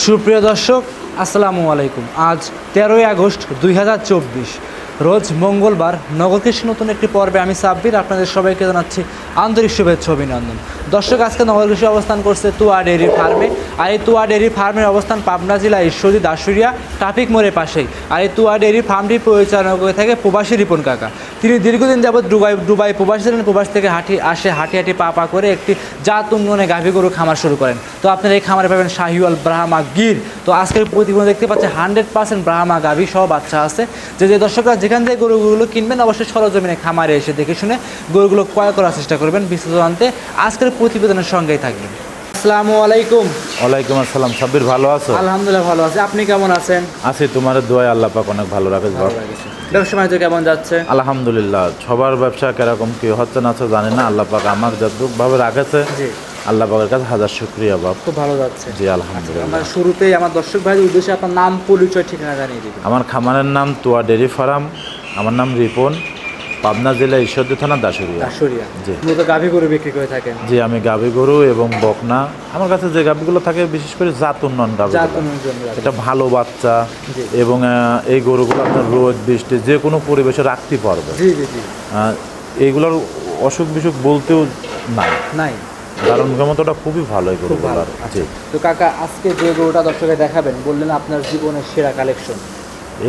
সুপ্রিয় দর্শক আসসালামু আলাইকুম। আজ 13ই আগস্ট 2024 রোজ মঙ্গলবার। নগর কৃষি নতুন একটি পর্বে আমি সাব্বির আপনাদের সবাইকে জানাচ্ছি আন্তরিক শুভেচ্ছা অভিনন্দন। দর্শক, আজকে নগর কৃষি অবস্থান করছে তুয়া ডেয়ারি ফার্মে। আর এই তুয়া ডেয়ারি ফার্মের অবস্থান পাবনা জেলা ঈশ্বরদী দাসুরিয়া ট্রাফিক মোড়ের পাশেই। আর এই তুয়া ডেয়ারি ফার্মটি পরিচালনা করে থাকে প্রবাসী রিপন কাকা। তিনি দীর্ঘদিন যাবৎ দুবাই প্রবাসী ছিলেন। প্রবাস থেকে হাঁটি পা করে একটি জাত উন্নয়নে গাভী গরু খামার শুরু করেন। তো আপনারা এই খামারে পাবেন শাহিওয়াল, ব্রাহ্মা, গির। তো আজকের প্রতিবেদন দেখতে পাচ্ছেন 100% ব্রাহ্মা গাভী সহ বাচ্চা আছে। যে দর্শকরা যেখান থেকে গরুগুলো কিনবেন অবশ্যই সরজমিনে খামারে এসে দেখে শুনে গরুগুলো ক্রয় করার চেষ্টা করবেন। বিস্তারিত জানতে আজকের প্রতিবেদনের সঙ্গেই থাকবেন। আসসালামু আলাইকুম। ওয়ালাইকুম আসসালাম। সাব্বির, ভালো আছো? আলহামদুলিল্লাহ ভালো আছি। আপনি কেমন আছেন? আছি, তোমার দোয়ায় আল্লাহ পাক অনেক ভালো রাখে। ব্যবসা বাণিজ্য কেমন যাচ্ছে? আলহামদুলিল্লাহ। সবার ব্যবসা কিরকম কি হচ্ছে না হচ্ছে জানি না, আল্লাহ পাক আমাকে যতটুকভাবে রাখেছে আল্লাহ পাকের কাছে হাজার শুকরিয়া বাপ। খুব ভালো যাচ্ছে। জি আলহামদুলিল্লাহ। আমরা শুরুতেই আমার দর্শক ভাইদের উদ্দেশ্যে আপনার নাম, পরিচয়, ঠিকানা জানিয়ে দিবেন। আমার খামারের নাম তুয়া ডেয়ারি ফার্ম। আমার নাম রিপন, পাবনা জেলা ঈশ্বরদী থানা দাসুরিয়া। জি। মূলত গাভী গরু বিক্রি করে থাকেন? জি, আমি গাভী গরু এবং বকনা, আমার কাছে যে গাভীগুলো থাকে বিশেষ করে জাত উন্নয়ন গাভী, এটা ভালো বাচ্চা এবং এই গরুগুলো আপনার রোদ বৃষ্টি যে কোনো পরিবেশে রাখতে পারবে। জি জি জি। এইগুলোর অসুখ বিসুখ বলতেও নাই, কারণ ক্ষমতাটা খুবই ভালো এই গরুগুলোর। জি। তো কাকা, আজকে যে গরুটা দর্শকে দেখাবেন বললেন আপনার জীবনের সেরা কালেকশন,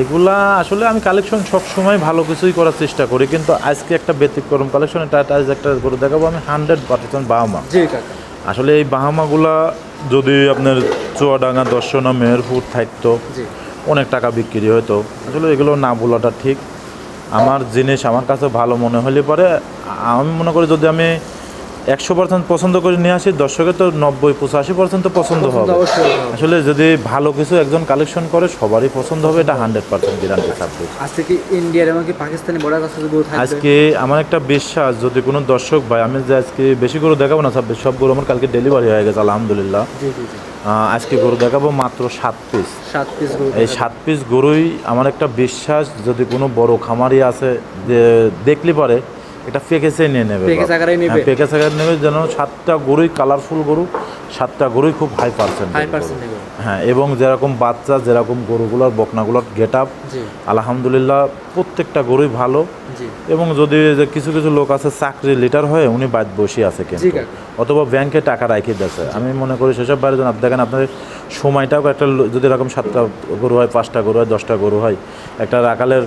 এগুলা আসলে আমি কালেকশন সবসময় ভালো কিছুই করার চেষ্টা করি, কিন্তু আজকে একটা ব্যতিক্রম কালেকশন। এটা একটা গরু দেখাবো আমি 100% বাহামা। জি কাকা। আসলে এই বাহামাগুলা যদি আপনার চুয়াডাঙ্গা, দর্শনা, মেহেরপুর থাকতো অনেক টাকা বিক্রি হতো। আসলে এগুলো না বলাটা ঠিক। আমার জিনিস আমার কাছে ভালো মনে হলে পরে আমি মনে করি যদি আমি 100% পছন্দ করে নিয়ে আসি, দর্শকের তো 90-85% তো পছন্দ হবে। আসলে যদি ভালো কিছু একজন কালেকশন করে সবারই পছন্দ হবে, এটা 100% গ্যারান্টি থাকবে। আজকে কি ইন্ডিয়ার এবং কি পাকিস্তানি বর্ডার কাছে গরু থাকবে? আজকে আমার একটা বিশ্বাস, যদি কোনো দর্শক ভাই, আমি যে আজকে বেশি গরু দেখাবো না, সব গরু আমার কালকে ডেলিভারি হয়ে গেছে আলহামদুলিল্লাহ। আজকে গরু দেখাবো মাত্র 7 পিস। এই 7 পিস গরুই আমার একটা বিশ্বাস, যদি কোনো বড় খামারি আছে যে দেখলে পারে এটা প্যাকেজে নিয়ে নেবে, প্যাকেজ আকারে নেবে, যেন 7টা গরুই কালারফুল গরু, 7টা গরুই খুব হাই পার্সেন্ট। হ্যাঁ, এবং যেরকম বাচ্চা, যেরকম গরুগুলোর বকনাগুলোর গেট আপ আলহামদুলিল্লাহ প্রত্যেকটা গরুই ভালো। এবং যদি কিছু কিছু লোক আছে চাকরি লিটার হয়ে উনি বাইরে বসে আছে কিন্তু, অথবা ব্যাংকে টাকা রাখি দিয়েছে, আমি মনে করি সেসব বাইরে যেন দেখেন আপনার সময়টাও একটা, যদি এরকম 7টা গরু হয়, 5টা গরু হয়, 10টা গরু হয়, একটা রাখালের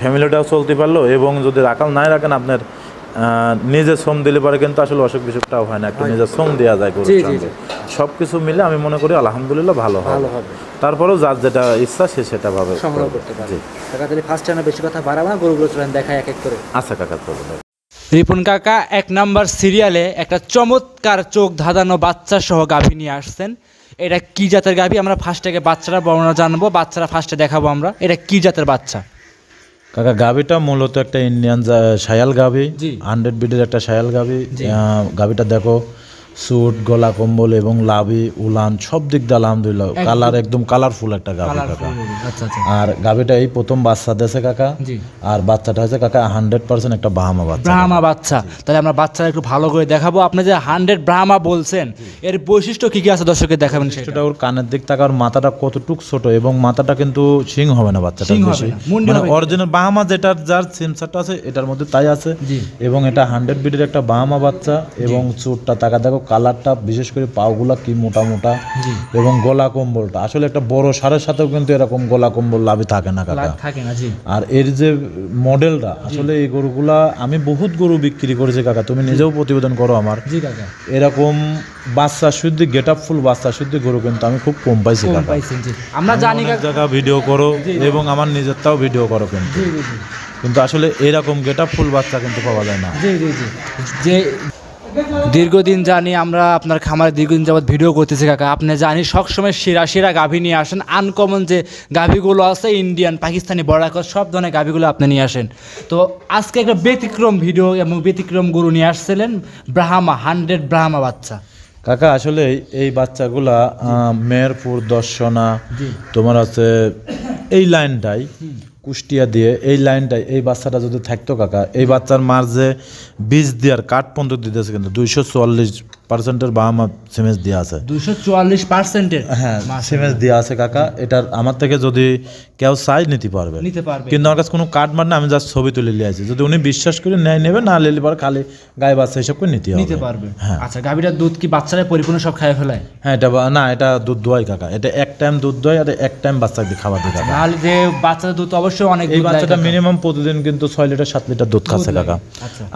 ফ্যামিলিটাও চলতে পারলো। এবং যদি রাখাল নাই রাখেন, আপনার নিজে শ্রম দিলে পারে কিন্তু আসলে অসুখ বিসুখটাও হয় না, একটু নিজের শ্রম দেওয়া যায় গরুর সঙ্গে। সব কিছু মিলে আমি মনে করি আলহামদুলিল্লাহ ভালো হবে। তারপরেও যার যেটা ইচ্ছা সে সেটা ভাবে সংগ্রহ করতে পারে। কাকা, তাহলে ফার্স্ট টাইমে বেশি কথা বাড়াবো না, গরুগুলো চলেন দেখাই এক এক করে। আচ্ছা কাকা, রিপন কাকা 1 নাম্বার সিরিয়ালে একটা চমৎকার চোখ ধাঁধানো বাচ্চা সহ গাভী নিয়ে আসছেন। এটা কি জাতের গাভী? আমরা ফার্স্ট থেকে বাচ্চারা বর্ণনা জানবো, বাচ্চারা ফার্স্টে দেখাবো আমরা। এটা কি জাতের বাচ্চা কাকা? গাভীটা মূলত একটা ইন্ডিয়ান শায়াল গাভী, 100 বিডের একটা শায়াল গাভী। গাভীটা দেখো সুট, গলা কম্বল এবং লাভি, উলান সব দিক দিয়ে আলহামদুলিল্লাহ কালার, একদম কালারফুল একটা গাভী কাকা। আর গাভীটা এই প্রথম বাচ্চা দিয়েছে কাকা। আর বাচ্চাটা হচ্ছে কাকা 100% একটা ব্রাহ্মা বাচ্চা। তাহলে আমরা বাচ্চারা একটু ভালো করে দেখাবো। আপনি যে 100 ব্রাহ্মা বলছেন, এর বৈশিষ্ট্য কি কি আছে দর্শকের দেখাবেন সেটা। ওর কানের দিক তাকার, মাথাটা কতটুক ছোট, এবং মাথাটা কিন্তু সিং হবে না বাচ্চাটা, মানে অরিজিনাল ব্রাহ্মা যেটা যার সেন্সারটা আছে এটার মধ্যে তাই আছে। এবং এটা 100 বিডের একটা ব্রাহ্মা বাচ্চা। এবং চোটটা তাকা দেখো, কালারটা, বিশেষ করে পাওগুলা কি মোটা মোটা, এবং গলা কম্বলটা আসলে একটা বড় সারের সাথেও কিন্তু এরকম গলা কম্বল লাভই থাকে না কাকা। আর এর যে মডেলটা, আসলে এই গরুগুলা আমি বহুত গরু বিক্রি করেছি কাকা, তুমি নিজেও প্রতিবেদন করো আমার। এরকম বাচ্চা শুদ্ধ গেট আপ ফুল বাচ্চা শুদ্ধ গরু কিন্তু আমি খুব কম পাইছি কাকা। আমরা জানি জায়গা ভিডিও করো এবং আমার নিজেরটাও ভিডিও করো, কিন্তু আসলে এরকম গেট আপ ফুল বাচ্চা কিন্তু পাওয়া যায় না। যে দীর্ঘদিন জানি আমরা আপনার খামারে দীর্ঘদিন যাবৎ ভিডিও করতেছি কাকা, আপনি জানি সবসময় সেরা গাভী নিয়ে আসেন। আনকমন যে গাভীগুলো আছে, ইন্ডিয়ান, পাকিস্তানি, বর্ডার ক্রস সব ধরনের গাভীগুলো আপনি নিয়ে আসেন। তো আজকে একটা ব্যতিক্রম ভিডিও এবং ব্যতিক্রম গরু নিয়ে আসছিলেন, ব্রাহ্মা, 100 ব্রাহ্মা বাচ্চা কাকা। আসলে এই বাচ্চাগুলা মেহেরপুর, দর্শনা, তোমার আছে এই লাইনটাই, কুষ্টিয়া দিয়ে এই লাইনটাই, এই বাচ্চাটা যদি থাকতো কাকা, এই বাচ্চার মার যে বীজ দেওয়ার কাঠ পর্যন্ত দিতেছে কিন্তু 244 244% বাহামা সিমেন্স দেওয়া আছে। 244%? হ্যাঁ সিমেন্স দেওয়া আছে কাকা। এটার আমার থেকে যদি কেউ চাই নিতে পারবে, কিন্তু আমার কাছে কোনো কার্ড মার না, আমি জাস্ট ছবি তুলে নিয়ে আসি। যদি উনি বিশ্বাস করে নেবে, না নিলে পরে খালি গায়ে বাচ্চা হিসাব করে নিতে পারবে। হ্যাঁ। আচ্ছা, গাভীটার দুধ কি বাচ্চারা পরিপূর্ণ সব খায় ফেলায়? হ্যাঁ এটা না, এটা দুধ দোয়াই কাকা। এটা এক টাইম দুধ দোয় আর এক টাইম বাচ্চাকে খাবার দিই কাকা। তাহলে যে বাচ্চাদের দুধ অবশ্যই অনেক, এই বাচ্চাটা মিনিমাম প্রতিদিন কিন্তু 6 লিটার 7 লিটার দুধ খাচ্ছে কাকা।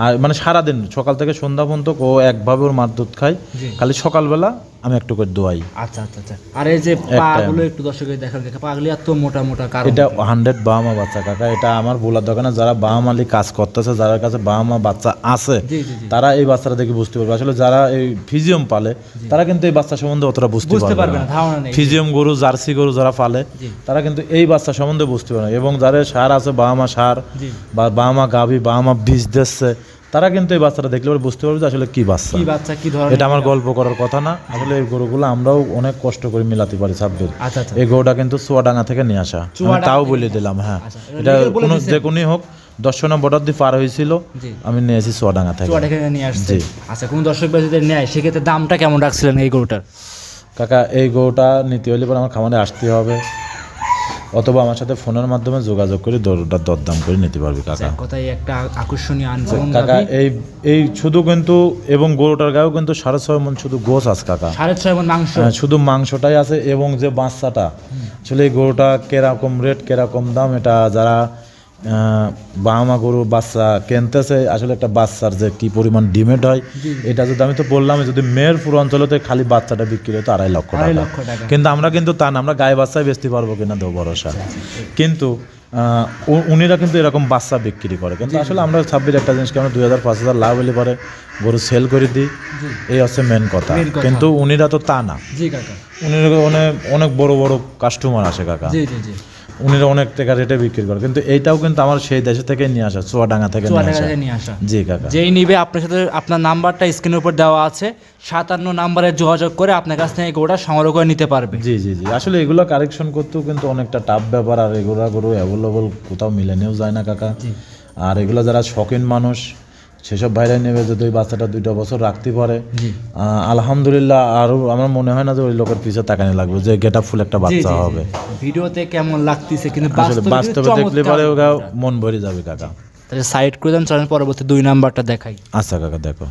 আর মানে সারাদিন সকাল থেকে সন্ধ্যা পর্যন্ত ও একভাবে ওর মার দুধ খায়, খালি সকালবেলা আমি একটু করে দোয়াই। আচ্ছা আচ্ছা আচ্ছা। আর এই যে পাগুলো একটু দর্শকদের দেখার, পাগুলি এত মোটা মোটা, কারণ এটা 100 বাহামা বাচ্চা কাকা। এটা আমার বলার দরকার না, যারা বাহামালি কাজ করতেছে, যারা কাছে বাহামা বাচ্চা আছে, তারা এই বাচ্চাটা দেখে বুঝতে পারবে। আসলে যারা এই ফিজিয়াম পালে তারা কিন্তু এই বাচ্চা সম্বন্ধে অতটা বুঝতে পারবে না, ধারণা নেই। ফিজিয়াম গরু, জার্সি গরু যারা পালে তারা কিন্তু এই বাচ্চা সম্বন্ধে বুঝতে পারে না। এবং যারা সার আছে, বাহামা সার বা বাহামা গাভী, বাহামা বীজ দিচ্ছে, তারা কিন্তু এই বাচ্চাটা দেখলে বুঝতে পারবে যে আসলে কি বাচ্চা, কি ধরনের। এটা আমার গল্প করার কথা না, আসলে এই গরুগুলো আমরাও অনেক কষ্ট করে মিলাতে পারি সাব্বির। এই গরুটা কিন্তু চুয়াডাঙ্গা থেকে নিয়ে আসা, তাও বলে দিলাম। হ্যাঁ, এটা কোনো যে কোনই হোক, 10 বর্ডার দিয়ে পার হয়েছিল, আমি নিয়েছি চুয়াডাঙ্গা থেকে নিয়ে আসছি। আচ্ছা, কোন দর্শক যদি নেয় সেক্ষেত্রে দামটা কেমন রাখছিলেন এই গরুটার? কাকা এই গরুটা নিতে হলে পরে আমার খামারে আসতে হবে, অথবা আমার সাথে ফোনের মাধ্যমে যোগাযোগ করে দরদাম করে নিতে পারবি কাকা। কথাই একটা আকর্ষণীয় আনকমন কাকা। এই শুধু কিন্তু, এবং গরুটার গায়েও কিন্তু 6.5 মণ শুধু গোছ আছে কাকা, 6.5 মণ মাংস, শুধু মাংসটাই আছে। এবং যে বাচ্চাটা, আসলে এই গরুটা কিরকম রেট, কিরকম দাম, এটা যারা বাহামা গরু বাচ্চা কিনতেছে, আসলে একটা বাচ্চার যে কি পরিমাণ ডিমেড হয়, এটা যদি আমি তো বললাম, যদি মেহেরপুর অঞ্চলেতে খালি বাচ্চাটা বিক্রি হতো 2.5 লক্ষ টাকা, কিন্তু আমরা কিন্তু তা না, আমরা গায়ে বাচ্চায় বেচতে পারবো কিনা দেবো ভরসা। কিন্তু উনিরা কিন্তু এরকম বাচ্চা বিক্রি করে, কিন্তু আসলে আমরা ছাব্বির একটা জিনিস, আমরা 2000-5000 লাভ হলে পরে গরু সেল করে দিই, এই হচ্ছে মেন কথা। কিন্তু উনিরা তো তা না, উনিরা অনেক বড় বড় কাস্টমার আসে কাকা, উনিরা অনেক টাকা রেটে বিক্রি করে। কিন্তু এইটাও কিন্তু আমার সেই দেশে থেকে নিয়ে আসা, চুয়াডাঙ্গা থেকে নিয়ে আসা। জি কাকা। যেই নিবে আপনার সাথে, আপনার নাম্বারটা স্ক্রিনের উপর দেওয়া আছে, 57 নাম্বারে যোগাযোগ করে আপনার কাছ থেকে গোটা সংগ্রহ করে নিতে পারবে। জি জি জি। আসলে এগুলো কারেকশন করতেও কিন্তু অনেকটা টাফ ব্যাপার, আর এগুলো গরু অ্যাভেলেবল কোথাও মিলেনেও যায় না কাকা। আর এগুলো যারা শখিন মানুষ, সেসব ভাইরাই নেবে, যদি ওই বাচ্চাটা 2 বছর রাখতে পারে, আলহামদুলিল্লাহ। আর আমার মনে হয় না যে ওই লোকের পিছে তাকানি লাগবে, যে গেট আপ ফুল একটা বাচ্চা হবে। ভিডিওতে কেমন লাগতেছে, কিন্তু বাস্তবে দেখলে পরে ওরা মন ভরে যাবে কাকা। তাহলে সাইড করে দেন, চলেন পরবর্তী 2 নাম্বারটা দেখাই। আচ্ছা কাকা, দেখো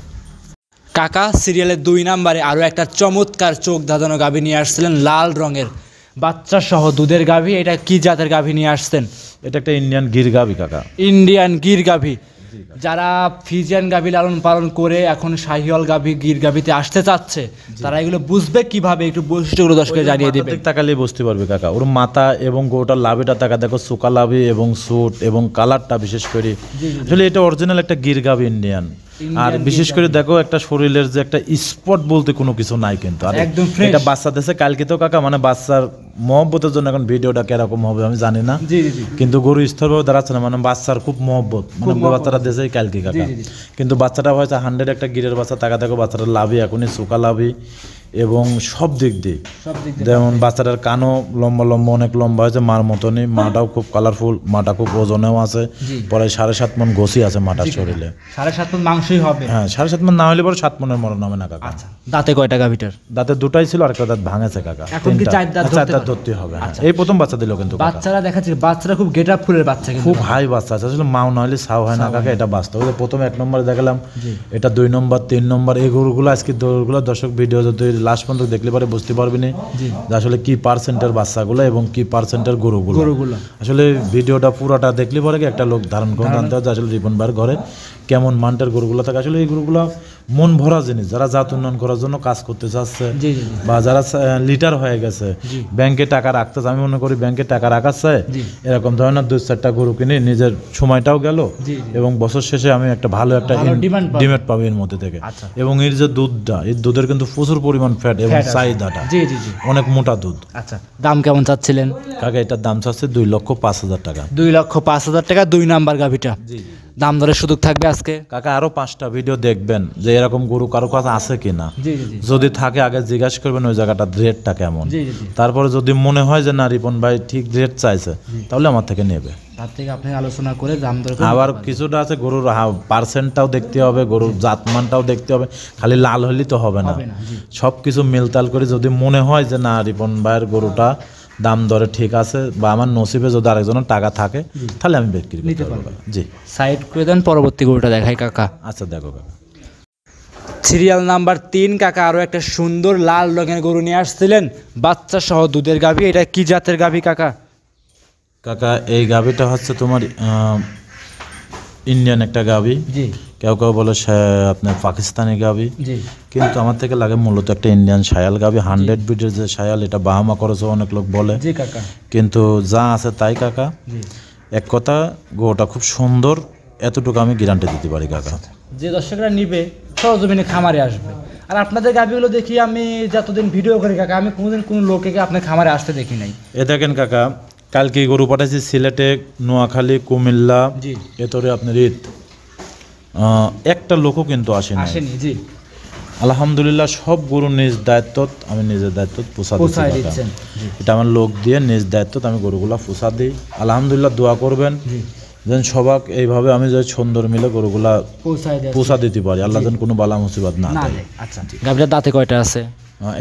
কাকা, সিরিয়ালের 2 নাম্বারে আরও একটা চমৎকার চোখ ধাঁধানো গাভী নিয়ে আসছিলেন, লাল রঙের বাচ্চা সহ দুধের গাভী। এটা কি জাতের গাভী নিয়ে আসছেন? এটা একটা ইন্ডিয়ান গির গাভী কাকা। ইন্ডিয়ান গির গাভী। যারা ফিজিয়ান গাভী লালন পালন করে এখন শাহিওয়াল গাভী, গির গাভীতে আসতে চাচ্ছে, তারা এগুলো বুঝবে কিভাবে, একটু বৈশিষ্ট্যগুলো দর্শককে জানিয়ে দেবে। তাকালে বুঝতে পারবে কাকা, ওর মাথা এবং গোটার লাভিটা তাকা দেখো, সুকা লাভি এবং সুট এবং কালারটা বিশেষ করে, আসলে এটা অরিজিনাল একটা গির গাভী ইন্ডিয়ান। আর বিশেষ করে দেখো, একটা শরীরের যে একটা স্পট বলতে কোনো কিছু নাই কিন্তু। আর এটা বাচ্চা দেশে কালকে তো কাকা, মানে বাচ্চার মহব্বতের জন্য এখন ভিডিওটা কিরকম হবে আমি জানি না, কিন্তু গরু স্থিরভাবে দাঁড়াচ্ছে না, মানে বাচ্চার খুব মহব্বত, মানে বাচ্চাটা দেশে কালকে কাকা। কিন্তু বাচ্চাটা হয়েছে 100 একটা গিরের বাচ্চা, তাকা দেখো বাচ্চাটার লাভি এখনই সুকা লাভি, এবং সব দিক দিয়ে যেমন বাচ্চাটার কানও লম্বা লম্বা, অনেক লম্বা হয়েছে মার মতনই, মাটাও খুব কালারফুল, মাটা খুব ওজনেও আছে, পরে 7.5 মণ গোসি আছে মাটার শরীরে। 7.5 মণ মাংসই হবে। হ্যাঁ, 7.5 মণ না হলে পরে 7 মণের মরণ হবে না কাকা। দাঁতে কয়টা গাভীটার? দাঁতে 2টাই ছিল, আর একটা দাঁত ভাঙেছে কাকা। এখন কি 4 দাঁত ধরতে হবে? এই প্রথম বাচ্চা দিল কিন্তু বাচ্চারা দেখাচ্ছে, বাচ্চারা খুব গেট আপ ফুলের বাচ্চা, খুব হাই বাচ্চা আছে, আসলে মাও না হলে সাও হয় না কাকা, এটা বাস্তব। প্রথমে 1 নম্বরে দেখালাম, এটা 2 নম্বর 3 নম্বর। এই গরুগুলো আজকে গরুগুলো দর্শক ভিডিও যদি লাস্ট পর্যন্ত দেখলে পরে বুঝতে পারবি না যে আসলে কি পার্সেন্টের বাচ্চাগুলো এবং কি পার্সেন্টের গরুগুলো। আসলে ভিডিওটা পুরোটা দেখলে পরে একটা লোক ধারণ করে জানতে হবে যে আসলে রিপন ভাইয়ের ঘরে কেমন মানটার গরুগুলো থাকে। আসলে এই গরুগুলো মন ভরা জিনিস, যারা জাত উন্নয়ন করার জন্য কাজ করতে চাচ্ছে, বা যারা লিটার হয়ে গেছে, ব্যাংকে টাকা রাখতে, আমি মনে করি ব্যাংকে টাকা রাখাচ্ছে, এরকম ধরনের 2-4টা গরু কিনে নিজের সময়টাও গেল, এবং বছর শেষে আমি একটা ভালো একটা ডিমেট পাবো এর মধ্যে থেকে। এবং এর যে দুধটা, এই দুধের কিন্তু প্রচুর পরিমাণ ফ্যাট এবং চাহিদাটা অনেক মোটা দুধ। আচ্ছা, দাম কেমন চাচ্ছিলেন কাকা? এটার দাম চাচ্ছে 2,05,000 টাকা। 2,05,000 টাকা 2 নাম্বার গাভীটা। দাম দরের সুযোগ থাকবে আজকে। কাকা আরো 5টা ভিডিও দেখবেন যে এরকম গরু কারো কাছে আছে কিনা, জি জি জি যদি থাকে আগে জিজ্ঞাসা করবেন ওই জায়গাটা রেটটা কেমন। জি জি জি তারপরে যদি মনে হয় যে না রিপন ভাই ঠিক রেট চাইছে তাহলে আমার থেকে নেবে। তার থেকে আপনি আলোচনা করে দাম দর আবার কিছুটা আছে গরুর পার্সেন্টটাও দেখতে হবে, গরুর জাতমানটাও দেখতে হবে, খালি লাল হলেই তো হবে না। সব কিছু মিলতাল করে যদি মনে হয় যে না রিপন ভাইয়ের গরুটা দাম দরে ঠিক আছে বা আমার নসিবে যদি আরেকজনের টাকা থাকে তাহলে আমি বিক্রি করতে পারবো। জি সাইড করে দেন, পরবর্তী গরুটা দেখাই কাকা। আচ্ছা দেখো কাকা, সিরিয়াল নাম্বার 3 কাকা, আরো একটা সুন্দর লাল রঙের গরু নিয়ে আসছিলেন, বাচ্চা সহ দুধের গাভী। এটা কি জাতের গাভী কাকা? কাকা এই গাভীটা হচ্ছে তোমার ইন্ডিয়ান একটা গাভী, জি কেউ কেউ বলে আপনার পাকিস্তানি গাভী, জি কিন্তু আমার থেকে লাগে মূলত একটা ইন্ডিয়ান শায়াল গাভী, 100 বিটের যে শায়াল, এটা বাহামা করেছে অনেক লোক বলে, জি কাকা, কিন্তু যা আছে তাই কাকা। জি এক কথা গরুটা খুব সুন্দর, এতটুকু আমি গ্যারান্টি দিতে পারি কাকা। যে দর্শকরা নিবে সরজমিনে খামারে আসবে। আর আপনাদের গাভীগুলো দেখি আমি যতদিন ভিডিও করি কাকা, আমি কোনোদিন কোনো লোককে আপনার খামারে আসতে দেখি নাই। এ দেখেন কাকা, কালকে গরু পাঠাইছি সিলেটে, নোয়াখালী, কুমিল্লা, জি এতরে আপনার ঈদ, একটা লোকও কিন্তু আসেনি। জি আলহামদুলিল্লাহ সব গরু নিজ দায়িত্ব, আমি নিজের দায়িত্ব পোষা দিচ্ছি। এটা আমার লোক দিয়ে নিজ দায়িত্ব আমি গরুগুলা পোষা দিই। আলহামদুলিল্লাহ দোয়া করবেন যেন সবাক এইভাবে আমি যে সুন্দর মিলে গরুগুলা পোষা দিতে পারি, আল্লাহ যেন কোনো বালা মুসিবত না দেয়। আচ্ছা, গাভীটার দাঁতে কয়টা আছে?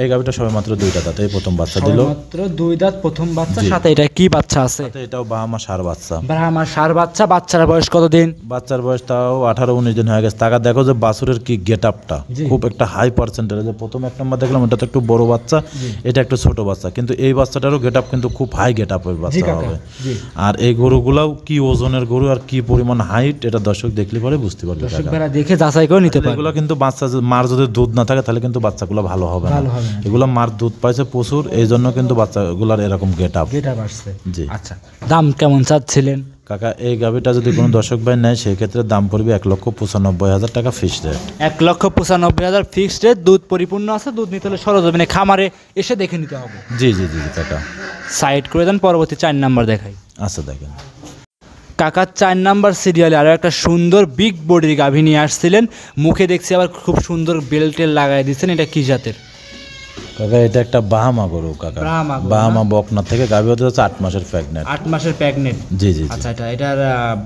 এই গাভীটা সবে মাত্র 2টা দাঁত, এই প্রথম বাচ্চা দিল, মাত্র 2 দাঁত প্রথম বাচ্চা। সাথে এটা কি বাচ্চা আছে? এটাও বাহামা ষাঁড় বাচ্চা। বাহামা ষাঁড় বাচ্চা। বাচ্চার বয়স কত দিন? বাচ্চার বয়স তাও 18-19 দিন হয়ে গেছে। টাকা দেখো যে বাছুরের কি গেট আপটা, খুব একটা হাই পার্সেন্টেজ। যে প্রথম 1 নম্বর দেখলাম এটা তো একটু বড় বাচ্চা, এটা একটু ছোট বাচ্চা, কিন্তু এই বাচ্চাটারও গেট আপ কিন্তু খুব হাই গেট আপের বাচ্চা হবে। আর এই গরুগুলাও কি ওজনের গরু আর কি পরিমাণ হাইট, এটা দর্শক দেখলে পরে বুঝতে পারবে। দর্শকরা দেখে যাচাই করে নিতে পারবে। এগুলো কিন্তু বাচ্চা মার যদি দুধ না থাকে তাহলে কিন্তু বাচ্চাগুলো ভালো হবে না। এগুলো মার দুধ পাইছে প্রচুর, এই জন্য কিন্তু বাচ্চাগুলার এরকম গেট আপ আসছে। জি আচ্ছা, দাম কেমন চাচ্ছিলেন কাকা? এই গাভীটা যদি কোনো দর্শক ভাই নেয় সেই ক্ষেত্রে দাম পড়বে 1,95,000 টাকা ফিক্সড রেট। 1,95,000 fixed rate. দুধ পরিপূর্ণ আছে, দুধ নিতে হলে সরজমিনে খামারে এসে দেখে নিতে হবে। জি জি জি কাকা, সাইড করে দেন, পরবর্তী 4 নাম্বার দেখাই। আচ্ছা দেখেন কাকা, 4 নাম্বার সিরিয়ালে আরও একটা সুন্দর বিগ বডির গাভী নিয়ে আসছিলেন, মুখে দেখছি আবার খুব সুন্দর বেল্টের লাগাই দিচ্ছেন। এটা কি জাতের কাকা? এটা একটা বাহামা গরু কাকা, বাহামা বকনা থেকে গাভী হতে যাচ্ছে 8 মাসের প্রেগনেন্ট। 8 মাসের প্রেগনেন্ট? জি জি। আচ্ছা, এটার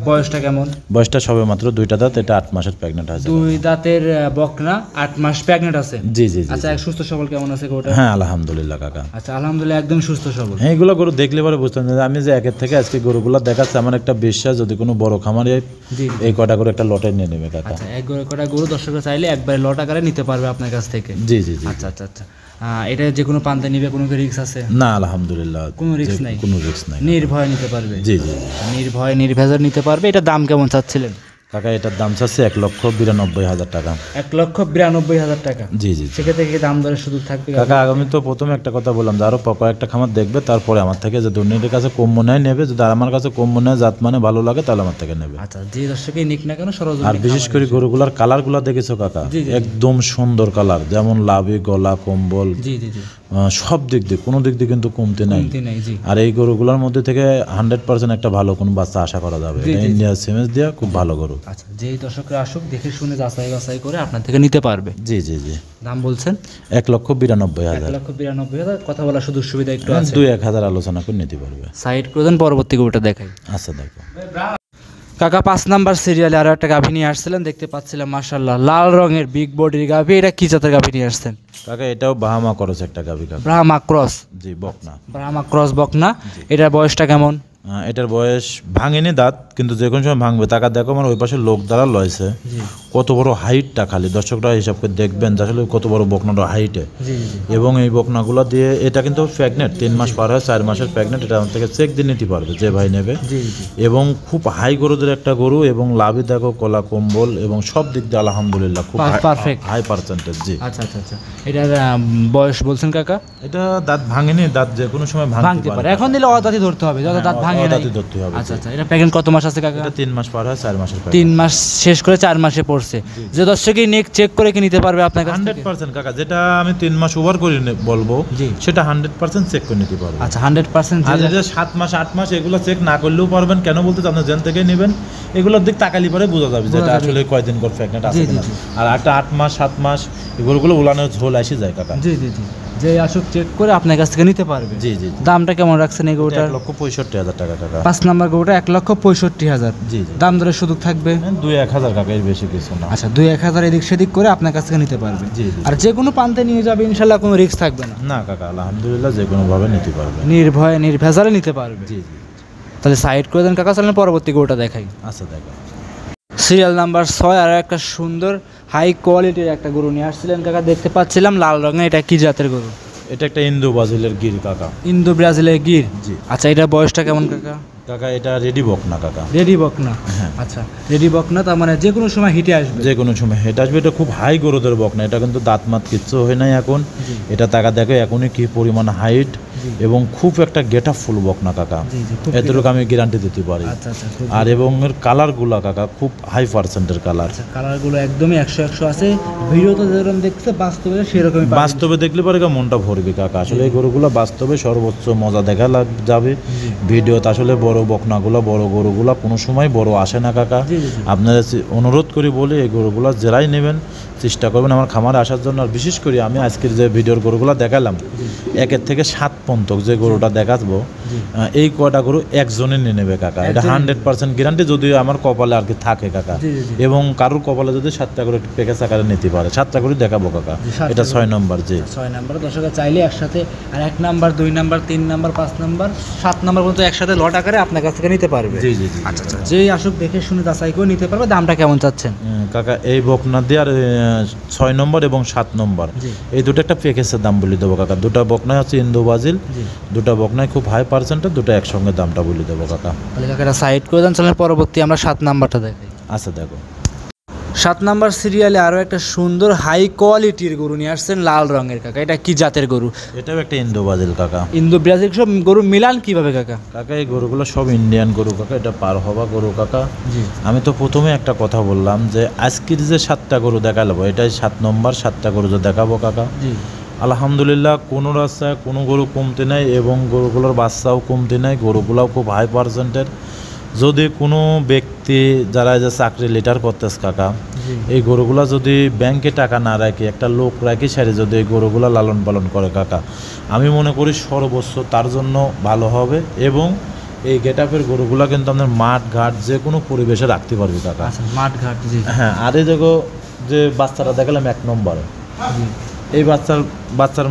বয়সটা কেমন? বয়সটা সবে মাত্র 2টা দাঁত, এটা 8 মাসের প্রেগনেন্ট আছে। 2 দাঁতের বকনা, 8 মাস প্রেগনেন্ট আছে। জি জি জি। আচ্ছা, সুস্থ সবল কেমন আছে গরুটা? হ্যাঁ আলহামদুলিল্লাহ কাকা। আচ্ছা, আলহামদুলিল্লাহ একদম সুস্থ সবল। হ্যাঁ, এগুলো গরু দেখলে পরে বুঝতে পারছেন আমি যে একের থেকে আজকে গরুগুলো দেখাচ্ছে, আমার একটা বিশ্বাস যদি কোনো বড় খামারে এই কটা করে একটা লটে নিয়ে নেবে কাকা। আচ্ছা, এক কটা গরু দর্শকরা চাইলে একবারে লট আকারে নিতে পারবে আপনার কাছ থেকে। জি জি জি। আচ্ছা আচ্ছা আচ্ছা, এটা যে কোনো পান্তে নিবে, কোনো রিস্ক আছে? না আলহামদুলিল্লাহ কোনো রিস্ক নাই, কোনো রিস্ক নাই, নির্ভয় নিতে পারবে। জি জি, নির্ভয় নির্ভেজাল নিতে পারবে। এটা দাম কেমন চাচ্ছিলেন কাকা? এটার দাম চাচ্ছে 1,92,000 টাকা। 1,92,000 টাকা? জি জি। সেক্ষেত্রে কি দাম দরের সুযোগ থাকবে কাকা? আগামী তো প্রথমে একটা কথা বললাম যে আরো একটা খামার দেখবে, তারপরে আমার থেকে যে দুর্নীতির কাছে কম মনে হয় নেবে, যদি আমার কাছে কম মনে হয় জাত মানে ভালো লাগে তাহলে আমার থেকে নেবে। আচ্ছা, যে দর্শকই নিক না কেন সরজমিনে। আর বিশেষ করে গরুগুলার কালারগুলো দেখেছো কাকা? একদম সুন্দর কালার, যেমন লাভি, গলা, কম্বল, জি জি জি, সব দিক দিয়ে কোনো দিক দিয়ে কিন্তু কমতি নাই। আর এই গরুগুলোর মধ্যে থেকে 100% একটা ভালো কোনো বাচ্চা আশা করা যাবে। ইন্ডিয়া সিমেন্স দিয়ে খুব ভালো গরু। আচ্ছা, যেই দর্শকরা আসুক দেখে শুনে যাচাই বাছাই করে আপনার থেকে নিতে পারবে। জি জি জি। দাম বলছেন 1,92,000। 1,92,000 কথা বলার সুযোগ সুবিধা একটু আছে, 2-1,000 আলোচনা করে নিতে পারবে। সাইড করে দেন, পরবর্তী গরুটা দেখাই। আচ্ছা দেখো কাকা, 5 নাম্বার সিরিয়ালে আরো একটা গাভী নিয়ে আসছিলেন, দেখতে পাচ্ছিলাম মাশাআল্লাহ লাল রঙের বিগ বডির গাভী। এটা কি জাতের গাভী নিয়ে আসছেন কাকা? এটাও বাহামা ক্রস একটা গাভী কাকা। ব্রাহ্মা ক্রস? জি, বকনা। ব্রাহ্মা ক্রস বকনা। এটার বয়সটা কেমন? এটার বয়স ভাঙেনি দাঁত, কিন্তু যে কোনো সময় ভাঙবে। টাকা দেখো আমার ওই পাশে লোক দ্বারা লয়েছে, কত বড় হাইটটা, খালি দর্শকরা হিসাব করে দেখবেন যে আসলে কত বড় বকনাটা হাইটে। এবং এই বকনাগুলো দিয়ে এটা কিন্তু প্রেগনেন্ট, 3 মাস পার হয়, 4 মাসের প্রেগনেন্ট। এটা আমার থেকে চেক দিয়ে নিতে পারবে যে ভাই নেবে। এবং খুব হাই গরুদের একটা গরু, এবং লাভি দেখো, কলা, কম্বল এবং সব দিক দিয়ে আলহামদুলিল্লাহ খুব পারফেক্ট, হাই পার্সেন্টেজ। জি আচ্ছা আচ্ছা আচ্ছা। এটার বয়স বলছেন কাকা? এটা দাঁত ভাঙেনি, দাঁত যে কোনো সময় ভাঙতে পারে। এখন দিলে অদাঁতই ধরতে হবে, যত দাঁত ভাঙে নাই। ধরতে হবে। আচ্ছা আচ্ছা, এটা প্রেগনেন্ট কত মাস আছে কাকা? এটা 3 মাস পার হয়, 4 মাসের 3 মাস শেষ করে 4 মাসে পড়ছে। করছে, যে দর্শকই নেক চেক করে কি নিতে পারবে আপনার কাছে? 100% কাকা, যেটা আমি 3 মাস ওভার করে বলবো সেটা 100% চেক করে নিতে পারবে। আচ্ছা 100%। আর যেটা 7 মাস 8 মাস এগুলো চেক না করলেও পারবেন। কেন বলতে আপনি যেন থেকে নেবেন এগুলোর দিক তাকালি পরে বোঝা যাবে যেটা আসলে কয়দিন পর প্রেগনেন্ট আছে কিনা। আর একটা 8 মাস 7 মাস এগুলো উলানের ঝোল আসে যায় কাকা। জি জি জি, যে আসুক চেক করে আপনার কাছ থেকে নিতে পারবে। জি জি। দামটা কেমন রাখছেন এই গরুটার? 1,65,000 টাকা কাকা। 5 নাম্বার গরুটা 1,65,000। জি জি। দাম দরের সুযোগ থাকবে 2-1,000 টাকা, এর বেশি কিছু না। আচ্ছা 2-1,000 এদিক সেদিক করে আপনার কাছ থেকে নিতে পারবে। জি জি। আর যে কোনো প্রান্তে নিয়ে যাবে ইনশাল্লাহ, কোনো রিস্ক থাকবে না। না কাকা, আলহামদুলিল্লাহ যে কোনো ভাবে নিতে পারবে, নির্ভয়ে নির্ভেজালে নিতে পারবে। জি জি। তাহলে সাইড করে দেন কাকা, চলেন পরবর্তী গরুটা দেখাই। আচ্ছা দেখো, সিরিয়াল নাম্বার 6 আর একটা সুন্দর হাই কোয়ালিটির একটা গরু নিয়ে আসছিলেন কাকা, দেখতে পাচ্ছিলাম লাল রঙের। এটা কি জাতের গরু? এটা একটা ইন্দো ব্রাজিলের গির কাকা। ইন্দো ব্রাজিলের গির। জি। আচ্ছা এটা বয়সটা কেমন কাকা? কাকা এটা রেডি বকনা কাকা। রেডি বকনা? হ্যাঁ। আচ্ছা রেডি বকনা, তার মানে যে কোনো সময় হিটে আসবে? যে কোনো সময় হেঁটে আসবে। এটা খুব হাই গরুদের বকনা, এটা কিন্তু দাঁত মাত কিচ্ছু হয় নাই এখন। এটা টাকা দেখো এখনই কি পরিমাণ হাইট এবং খুব একটা গেট আপ ফুল বকনা কাকা, এতটুকু আমি গ্যারান্টি দিতে পারি। আচ্ছা আচ্ছা। আর এবং এর কালারগুলো কাকা খুব হাই পার্সেন্টের কালার। কালারগুলো একদমই 100 আছে, ভিডিওতে যেরকম দেখছে বাস্তবে সেরকমই বাস্তবে দেখলে পরে মনটা ভরবে কাকা। আসলে এই গরুগুলো বাস্তবে সর্বোচ্চ মজা দেখা যাবে। ভিডিওতে আসলে বড় বকনাগুলো বড় গরুগুলো কোনো সময় বড় আসে না কাকা। আপনারা অনুরোধ করি বলে এই গরুগুলো যারাই নেবেন চেষ্টা করবেন আমার খামারে আসার জন্য। আর বিশেষ করে আমি আজকের যে ভিডিওর গরুগুলো দেখালাম 1 থেকে 7 পর্যন্ত যে গরুটা দেখাবো, এই কয়টা গরু একজনে নিয়ে নেবে কাকা। এটা 100% গ্যারান্টি, যদিও আমার কপালে আর কি থাকে কাকা। এবং কারোর কপালে যদি 7টা করে প্যাকেজ আকারে নিতে পারে 7টা করে দেখাবো কাকা। এটা 6 নম্বর। জি 6 নম্বর। দর্শকরা চাইলে একসাথে আর 1 number 2 number 3 number 5 number 7 number পর্যন্ত একসাথে লট আকারে আপনার কাছ থেকে নিতে পারবে। জি জি জি। আচ্ছা আচ্ছা, যেই আসুক দেখে শুনে যাচাই করে নিতে পারবে। দামটা কেমন চাচ্ছেন কাকা? এই বকনা দিয়ে আর 6 নম্বর এবং 7 নম্বর এই দুটো একটা প্যাকেজের দাম বলে দেবো কাকা। দুটা বকনাই হচ্ছে ইন্দো ব্রাজিল, দুটা বকনাই খুব হাই পার্সেন্টের, দুটো একসঙ্গে দামটা বলে দেবো কাকা। তাহলে কাকাটা সাইড করে দেন, চলেন পরবর্তী আমরা 7 নাম্বারটা দেখাই। আচ্ছা দেখো, 7 নাম্বার সিরিয়ালে আরও একটা সুন্দর হাই কোয়ালিটির গরু নিয়ে আসছেন লাল রঙের কাকা। এটা কি জাতের গরু? এটাও একটা ইন্দো ব্রাজিল কাকা। ইন্দো ব্রাজিল সব গরু মিলান কিভাবে কাকা? কাকা এই গরুগুলো সব ইন্ডিয়ান গরু কাকা, এটা পার হওয়া গরু কাকা। আমি তো প্রথমে একটা কথা বললাম যে আজকের যে 7টা গরু দেখাবো এটাই 7 নম্বর 7টা গরু যে দেখাবো কাকা। আলহামদুলিল্লাহ কোনো রাস্তায় কোনো গরু কমতে নাই এবং গরুগুলোর বাচ্চাও কমতে নাই, গরুগুলোও খুব হাই পার্সেন্টের। যদি কোনো ব্যক্তি যারা যে চাকরি লেটার করতেছে কাকা, এই গরুগুলা যদি ব্যাংকে টাকা না রাখে একটা লোক রাখি সারি যদি এই গরুগুলা লালন পালন করে কাকা, আমি মনে করি সর্বোচ্চ তার জন্য ভালো হবে। এবং এই গেটআপের গরুগুলা কিন্তু আপনার মাঠ ঘাট যে কোনো পরিবেশে রাখতে পারবে কাকা। মাঠ ঘাট। হ্যাঁ। আর এই দেখো যে বাচ্চাটা দেখালাম 1 নম্বরে, এই বাচ্চার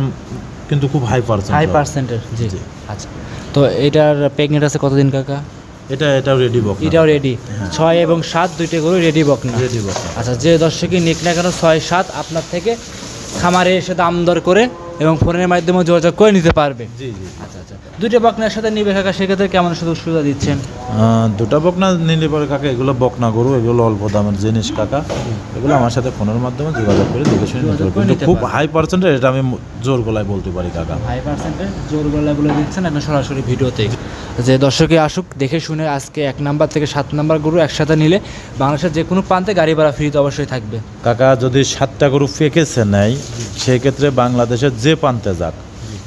কিন্তু খুব হাই পার্সেন্টের। জি। আচ্ছা, তো এটার প্রেগনেন্ট আছে কতদিন কাকা? এটাও রেডি বকনা। এটাও রেডি। 6 এবং 7 দুইটা গরু রেডি বকনা। রেডি বকনা। আচ্ছা, যে দর্শকই নিক না কেন 6-7 আপনার থেকে খামারে এসে দাম দর করে এবং ফোনের মাধ্যমে যোগাযোগ করে নিতে পারবে। জি জি। আচ্ছা আচ্ছা, দুইটা বকনার সাথে নিবে কাকা, সেক্ষেত্রে কেমন সুযোগ সুবিধা দিচ্ছেন? দুটা বকনা নিলে পরে কাকা এগুলো বকনা গরু, এগুলো অল্প দামের জিনিস কাকা। এগুলো আমার সাথে ফোনের মাধ্যমে যোগাযোগ করে দেখে শুনে নিতে পারবে। কিন্তু খুব হাই পার্সেন্টের, এটা আমি জোর গলায় বলতে পারি কাকা। হাই পার্সেন্টের জোর গলায় বলে দিচ্ছেন একদম সরাসরি ভিডিওতে। যে দর্শকে আসুক দেখে শুনে আজকে 1 নাম্বার থেকে 7 নাম্বার গরু একসাথে নিলে বাংলাদেশের যে কোনো প্রান্তে গাড়ি ভাড়া ফ্রি তো অবশ্যই থাকবে কাকা। যদি 7টা গরু প্যাকেজে নেয় সেই ক্ষেত্রে বাংলাদেশের যে প্রান্তে যাক,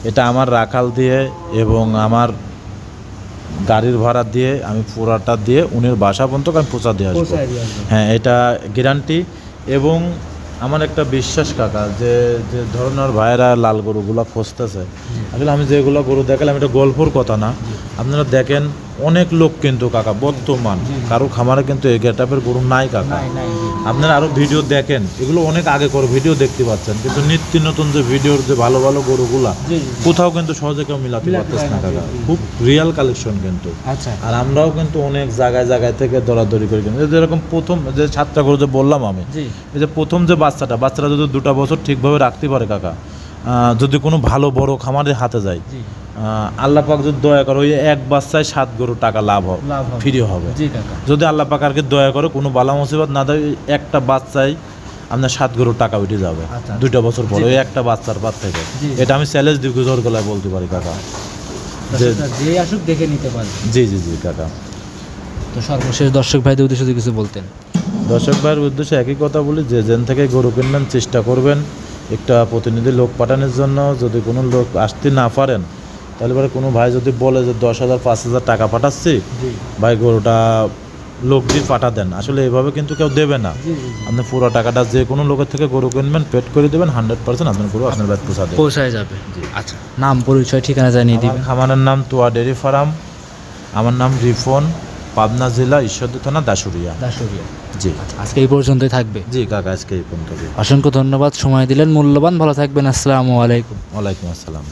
এটা আমার রাখাল দিয়ে এবং আমার গাড়ির ভাড়া দিয়ে আমি পুরাটা দিয়ে উনির বাসা পর্যন্ত আমি পৌঁছা দিয়ে আসবো। হ্যাঁ, এটা গ্যারান্টি। এবং আমার একটা বিশ্বাস কাকা, যে যে ধরনের ভাইয়েরা লাল গরুগুলো খুঁজতেছে, আসলে আমি যেগুলো গরু দেখালাম এটা গল্পর কথা না। আপনারা দেখেন অনেক লোক কিন্তু কাকা বর্তমান কারো খামারে কিন্তু এই গেটআপের গরু নাই কাকা। আপনারা আরও ভিডিও দেখেন, এগুলো অনেক আগে করে ভিডিও দেখতে পাচ্ছেন, কিন্তু নিত্য নতুন যে ভিডিওর যে ভালো ভালো গরুগুলা কোথাও কিন্তু সহজে কেউ মিলাতে পারতেছে না কাকা। খুব রিয়েল কালেকশন কিন্তু। আর আমরাও কিন্তু অনেক জায়গায় জায়গায় থেকে দরাদরি করি। কিন্তু যেরকম প্রথম যে 7টা গরু যে বললাম আমি, এই যে প্রথম যে বাচ্চাটা যদি 2টা বছর ঠিকভাবে রাখতে পারে কাকা, যদি কোনো ভালো বড় খামারের হাতে যায়, আল্লাহ পাক যদি দয়া করে ওই এক বাচ্চায় 7 গরু টাকা লাভ ফ্রি হবে। যদি আল্লাহ পাক আর কি দয়া করে কোনো বালা মুসিবত না দেয়, একটা বাচ্চায় আপনার 7 গরু টাকা উঠে যাবে 2টা বছর পরে ওই একটা বাচ্চার পার থেকে। এটা আমি চ্যালেঞ্জ দিয়ে জোর গলায় বলতে পারি কাকা, যে আসুক দেখে নিতে পারে। জি জি জি কাকা। তো সর্বশেষ দর্শক ভাইদের উদ্দেশ্যে কিছু বলতেন? দর্শক ভাইয়ের উদ্দেশ্যে একই কথা বলি, যে যেন থেকে গরু কিনবেন চেষ্টা করবেন একটা প্রতিনিধি লোক পাঠানোর জন্য। যদি কোনো লোক আসতে না পারেন তাহলে পরে কোনো ভাই যদি বলে যে 10,000 5,000 টাকা পাঠাচ্ছি ভাই গরুটা লোক দিয়ে পাঠা দেন, আসলে এভাবে কিন্তু কেউ দেবে না। আপনি পুরো টাকাটা যে কোনো লোকের থেকে গরু কিনবেন পেড করে দেবেন, 100% আপনার গরু আপনার বাড়ি পৌঁছায় যাবে। আচ্ছা, নাম পরিচয় ঠিকানা জানিয়ে দিবেন। খামারের নাম তোয়া ডেয়ারি ফার্ম, আমার নাম রিফন, পাবনা জেলা ঈশ্বরদী থানা দাসুরিয়া। জি, আজকে এই পর্যন্তই থাকবে। জি কাকা, আজকে এই পর্যন্ত। অসংখ্য ধন্যবাদ, সময় দিলেন মূল্যবান। ভালো থাকবেন। আসসালামু আলাইকুম। ওয়ালাইকুম আসসালাম।